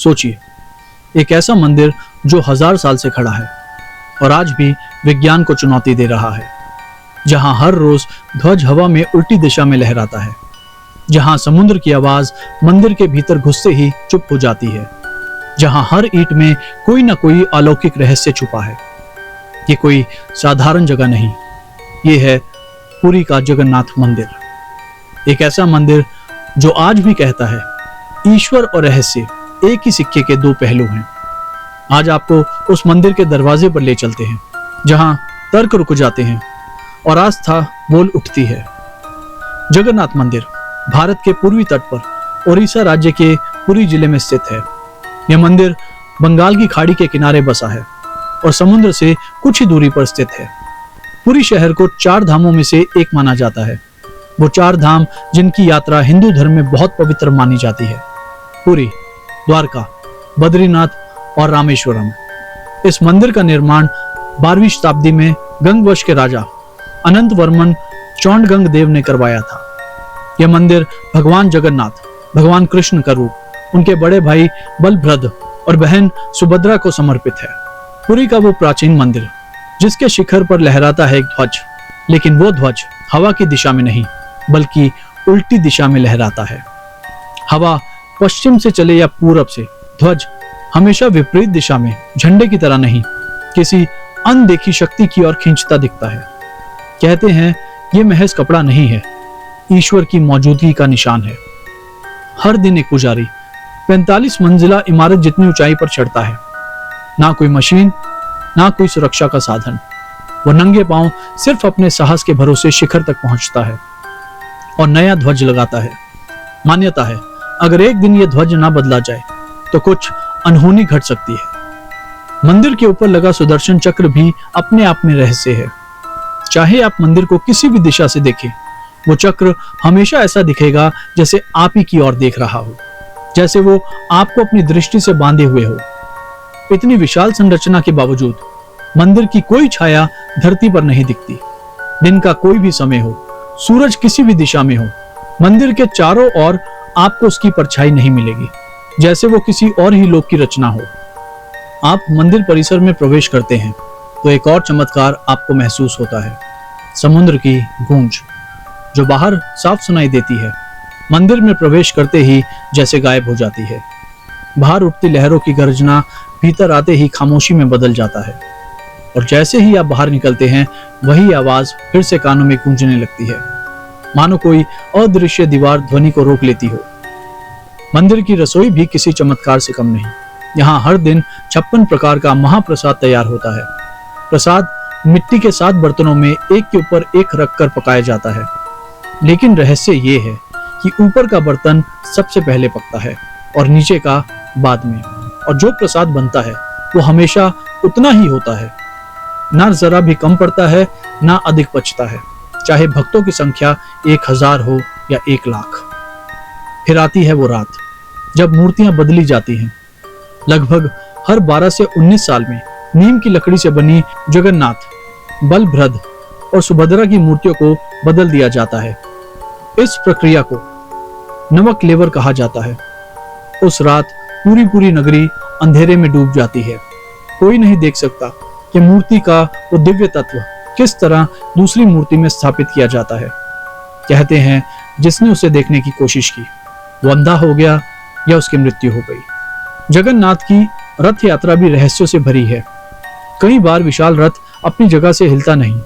सोचिए, एक ऐसा मंदिर जो 1000 साल से खड़ा है और आज भी विज्ञान को चुनौती दे रहा है, जहां हर रोज ध्वज हवा में उल्टी दिशा में लहराता है, जहां समुद्र की आवाज मंदिर के भीतर घुसते ही चुप हो जाती है, जहां हर ईंट में कोई ना कोई अलौकिक रहस्य छुपा है। ये कोई साधारण जगह नहीं, ये है पुरी का जगन्नाथ मंदिर। एक ऐसा मंदिर जो आज भी कहता है ईश्वर और रहस्य एक ही सिक्के के दो पहलू हैं। आज आपको उस मंदिर के दरवाजे पर ले चलते हैं, जहां तर्क रुक जाते हैं और आस्था बोल उठती है। जगन्नाथ मंदिर भारत के पूर्वी तट पर ओडिशा राज्य के पुरी जिले में स्थित है। यह मंदिर बंगाल की खाड़ी के किनारे बसा है और समुद्र से कुछ ही दूरी पर स्थित है। पुरी शहर को 4 धामों में से एक माना जाता है। वो 4 धाम जिनकी यात्रा हिंदू धर्म में बहुत पवित्र मानी जाती है: पुरी, द्वारका, बद्रीनाथ और रामेश्वरम। इस मंदिर का निर्माण 12वीं शताब्दी में गंगवंश के राजा अनंत वर्मन चौंडगंग देव ने करवाया था। यह मंदिर भगवान जगन्नाथ, भगवान कृष्ण का रूप, उनके बड़े भाई बलभद्र और बहन सुभद्रा को समर्पित है। पुरी का वो प्राचीन मंदिर जिसके शिखर पर लहराता है एक ध्वज, लेकिन वो ध्वज हवा की दिशा में नहीं बल्कि उल्टी दिशा में लहराता है। हवा पश्चिम से चले या पूरब से, ध्वज हमेशा विपरीत दिशा में झंडे की तरह नहीं, किसी अनदेखी शक्ति की ओर खींचता दिखता है। कहते हैं ये महज कपड़ा नहीं है, ईश्वर की मौजूदगी का निशान है। हर दिन एक पुजारी 45 मंजिला इमारत जितनी ऊंचाई पर चढ़ता है। ना कोई मशीन, ना कोई सुरक्षा का साधन, वो नंगे पांव सिर्फ अपने साहस के भरोसे शिखर तक पहुंचता है और नया ध्वज लगाता है। मान्यता है अगर एक दिन यह ध्वज ना बदला जाए तो कुछ अनहोनी घट सकती है। मंदिर के ऊपर लगा सुदर्शन चक्र भी अपने आप में रहस्य है। चाहे आप मंदिर को किसी भी दिशा से देखें, वो चक्र हमेशा ऐसा दिखेगा जैसे आप ही की ओर देख रहा हो, जैसे वो आपको अपनी दृष्टि से बांधे हुए हो। इतनी विशाल संरचना के बावजूद मंदिर की कोई छाया धरती पर नहीं दिखती। दिन का कोई भी समय हो, सूरज किसी भी दिशा में हो, मंदिर के चारों ओर आपको उसकी परछाई नहीं मिलेगी, जैसे वो किसी और ही लोक की रचना हो। आप मंदिर परिसर में प्रवेश करते हैं तो एक और चमत्कार आपको महसूस होता है। समुद्र की गूंज जो बाहर साफ सुनाई देती है, मंदिर में प्रवेश करते ही जैसे गायब हो जाती है। बाहर उठती लहरों की गर्जना भीतर आते ही खामोशी में बदल जाता है और जैसे ही आप बाहर निकलते हैं वही आवाज फिर से कानों में गूंजने लगती है, मानो कोई अदृश्य दीवार ध्वनि को रोक लेती हो। मंदिर की रसोई भी किसी चमत्कार से कम नहीं। यहाँ हर दिन 56 प्रकार का महाप्रसाद तैयार होता है। प्रसाद मिट्टी के 7 बर्तनों में एक के ऊपर एक रखकर पकाया जाता है। लेकिन रहस्य ये है कि ऊपर का बर्तन सबसे पहले पकता है और नीचे का बाद में, और जो प्रसाद बनता है वो हमेशा उतना ही होता है, ना जरा भी कम पड़ता है ना अधिक बचता है, चाहे भक्तों की संख्या 1000 हो या 1 लाख। फिर आती है वो रात जब मूर्तियां बदली जाती हैं। लगभग हर 12 से 19 साल में नीम की लकड़ी से बनी जगन्नाथ, बलभद्र और सुभद्रा की मूर्तियों को बदल दिया जाता है। इस प्रक्रिया को नमक लेवर कहा जाता है। उस रात पूरी नगरी अंधेरे में डूब जाती है। कोई नहीं देख सकता कि मूर्ति का वो दिव्य तत्व किस तरह दूसरी मूर्ति में स्थापित किया जाता है। कहते हैं जिसने उसे देखने की कोशिश की वो अंधा हो गया या उसकी मृत्यु हो गई। जगन्नाथ की रथ यात्रा भी रहस्यों से भरी है। कई बार विशाल रथ अपनी जगह से हिलता नहीं,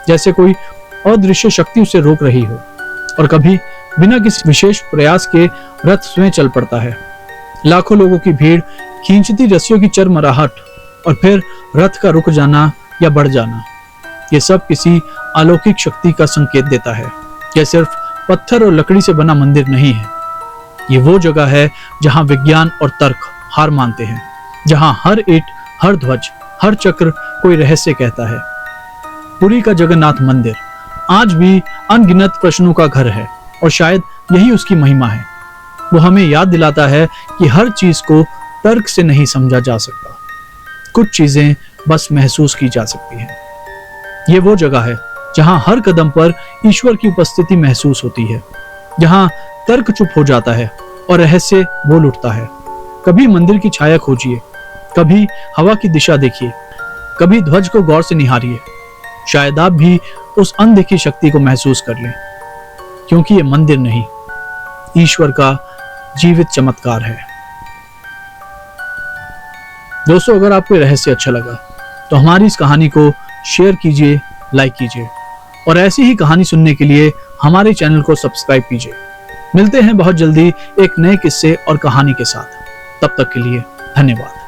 जैसे कोई अदृश्य शक्ति उसे रोक रही हो, और कभी बिना किसी विशेष प्रयास के रथ स्वयं चल पड़ता है। लाखों लोगों की भीड़, खींचती रस्सियों की चरमराहट और फिर रथ का रुक जाना या बढ़ जाना, ये सब किसी अलौकिक शक्ति का संकेत देता है। यह सिर्फ पत्थर और लकड़ी से बना मंदिर नहीं है, ये वो जगह है जहां विज्ञान और तर्क हार मानते हैं, जहां हर ईंट, हर ध्वज, हर चक्र कोई रहस्य कहता है। पुरी का जगन्नाथ मंदिर आज भी अनगिनत प्रश्नों का घर है और शायद यही उसकी महिमा है। वो हमें याद दिलाता है कि हर चीज को तर्क से नहीं समझा जा सकता, कुछ चीजें बस महसूस की जा सकती हैं। ये वो जगह है जहां हर कदम पर ईश्वर की उपस्थिति महसूस होती है, जहां तर्क चुप हो जाता है और रहस्य बोल उठता है। कभी मंदिर की छाया खोजिए, कभी हवा की दिशा देखिए, कभी ध्वज को गौर से निहारिए। शायद आप भी उस अनदेखी शक्ति को महसूस कर लें, क्योंकि ये मंदिर नहीं, ईश्वर का जीवित चमत्कार है। दोस्तों, अगर आपको रहस्य अच्छा लगा तो हमारी इस कहानी को शेयर कीजिए, लाइक कीजिए और ऐसी ही कहानी सुनने के लिए हमारे चैनल को सब्सक्राइब कीजिए। मिलते हैं बहुत जल्दी एक नए किस्से और कहानी के साथ। तब तक के लिए धन्यवाद।